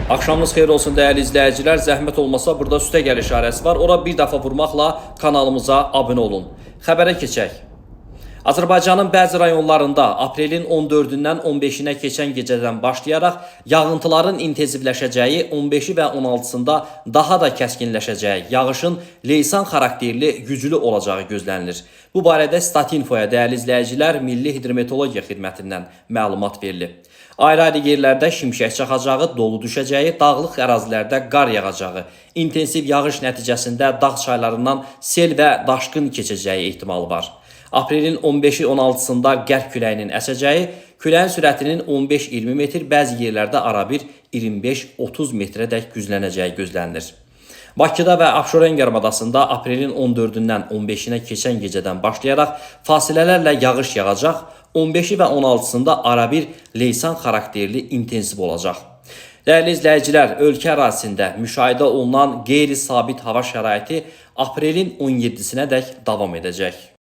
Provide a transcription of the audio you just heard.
Axşamınız xeyir olsun değerli izləyicilər. Zəhmət olmasa burada üstə gəl işarəsi var. Ora bir dəfə vurmaqla kanalımıza abunə olun. Xəbərə keçək. Azərbaycanın bəzi rayonlarında aprelin 14-dən 15-nə keçən gecədən başlayaraq yağıntıların intensivləşəcəyi, 15-i və 16-sında daha da kəskinləşəcəyi, yağışın leysan xarakterli güclü olacağı gözlənilir. Bu barədə Statinfoya dəyərli izləyicilər Milli Hidrometeorologiya Xidmətindən məlumat verilib. Ayrı-ayrı yerlərdə şimşək çaxacağı, dolu düşəcəyi, dağlıq ərazilərdə qar yağacağı, intensiv yağış nəticəsində dağ çaylarından sel və daşqın keçəcəyi ehtimalı var. Aprelin 15-i 16-sında qərb küləyinin əsəcəyi, küləyin sürətinin 15-20 metr, bəzi yerlərdə arabir 25-30 metrədək güclənəcəyi gözlənilir. Bakıda və Abşeron yarımadasında aprelin 14-dən 15-nə keçən gecədən başlayaraq fasilələrlə yağış yağacaq, 15-i və 16-sında arabir leysan xarakterli intensiv olacaq. Dəyərli izləyicilər, ölkə ərazisində müşahidə olunan qeyri-sabit hava şəraiti aprelin 17-sinədək davam edəcək.